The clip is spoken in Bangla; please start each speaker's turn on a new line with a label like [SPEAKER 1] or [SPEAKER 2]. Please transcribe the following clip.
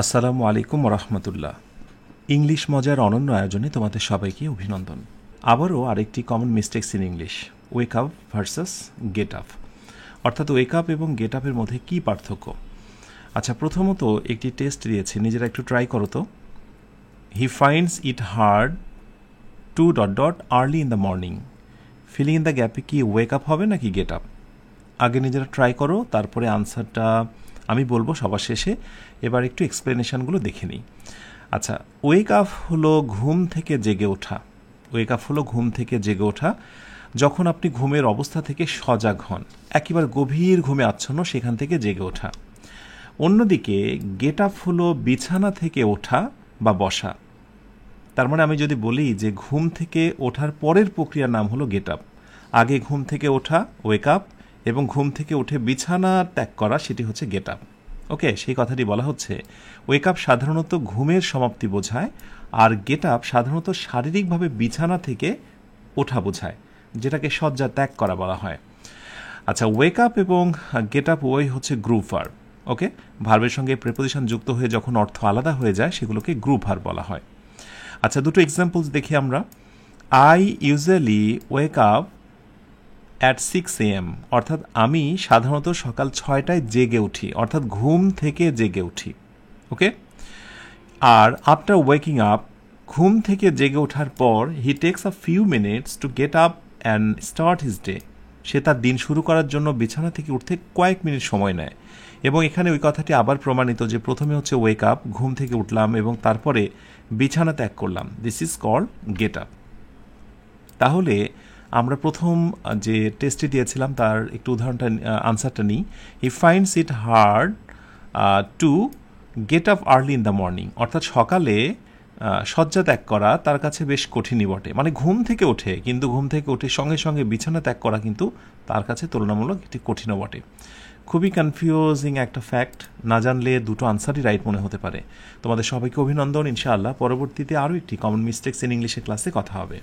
[SPEAKER 1] আসসালামু আলাইকুম রহমতুল্লাহ। ইংলিশ মজার অনন্য আয়োজনে তোমাদের সবাইকে অভিনন্দন। আবারও আরেকটি common mistakes in English, wake up versus get up. অর্থাৎ ওয়েক আপ এবং গেট আপের মধ্যে কী পার্থক্য? আচ্ছা, প্রথমত একটি টেস্ট দিয়েছে, নিজেরা একটু ট্রাই করো তো। He finds it hard to early in the morning. Filling in the গ্যাপে কি ওয়েক আপ হবে নাকি গেট আপ? আগে নিজেরা ট্রাই করো, তারপরে আনসারটা আমি বলবো সবার শেষে। এবার একটু এক্সপ্লেনেশনগুলো দেখে নিই। আচ্ছা, ওয়েক আপ হলো ঘুম থেকে জেগে ওঠা। ওয়েক আপ হলো ঘুম থেকে জেগে ওঠা, যখন আপনি ঘুমের অবস্থা থেকে সজাগ হন, একেবারে গভীর ঘুমে আচ্ছন্ন, সেখান থেকে জেগে ওঠা। অন্যদিকে গেট আপ হলো বিছানা থেকে ওঠা বা বসা। তার মানে আমি যদি বলি যে ঘুম থেকে ওঠার পরের প্রক্রিয়ার নাম হলো গেট আপ। আগে ঘুম থেকে ওঠা ওয়েক আপ, এবং ঘুম থেকে উঠে বিছানা ত্যাগ করা সেটি হচ্ছে গেট আপ। ওকে, সেই কথাটি বলা হচ্ছে। ওয়েক আপ সাধারণত ঘুমের সমাপ্তি বোঝায়, আর গেট আপ সাধারণত শারীরিকভাবে বিছানা থেকে ওঠা বোঝায়, যেটাকে শয্যা ত্যাগ করা বলা হয়। আচ্ছা, ওয়েক আপ এবং গেট আপ ওই হচ্ছে গ্রুপ ভার্ব। ওকে, ভার্বের সঙ্গে প্রিপোজিশন যুক্ত হয়ে যখন অর্থ আলাদা হয়ে যায় সেগুলোকে গ্রুপ ভার্ব বলা হয়। আচ্ছা, দুটো এক্সাম্পলস দেখি আমরা। I usually wake up at 6 AM, অর্থাৎ আমি সাধারণত সকাল 6টায় জেগে উঠি, অর্থাৎ ঘুম থেকে জেগে উঠি। ওকে, আর আফটার ওয়েকিং আপ, ঘুম থেকে জেগে ওঠার পর, he takes a few minutes to get up and start his day. সে তার দিন শুরু করার জন্য বিছানা থেকে উঠতে কয়েক মিনিট সময় নেয়। এবং এখানে ওই কথাটি আবার প্রমাণিত যে প্রথমে হচ্ছে ওয়েক আপ, ঘুম থেকে উঠলাম, এবং তারপরে বিছানা ত্যাগ করলাম। This is called get up. তাহলে আমরা প্রথম যে টেস্টটি দিয়েছিলাম তার একটু উদাহরণটা, আনসারটা নিই। হি finds it hard two get up early in the morning, অর্থাৎ সকালে শয্যা ত্যাগ করা তার কাছে বেশ কঠিনই বটে। মানে ঘুম থেকে ওঠে, কিন্তু ঘুম থেকে উঠে সঙ্গে সঙ্গে বিছানা ত্যাগ করা কিন্তু তার কাছে তুলনামূলক একটি কঠিনও বটে। খুবই কনফিউজিং একটা ফ্যাক্ট, না জানলে দুটো আনসারই রাইট মনে হতে পারে। তোমাদের সবাইকে অভিনন্দন। ইনশাআল্লাহ পরবর্তীতে আরও একটি কমন মিস্টেক্স ইন ইংলিশের ক্লাসে কথা হবে।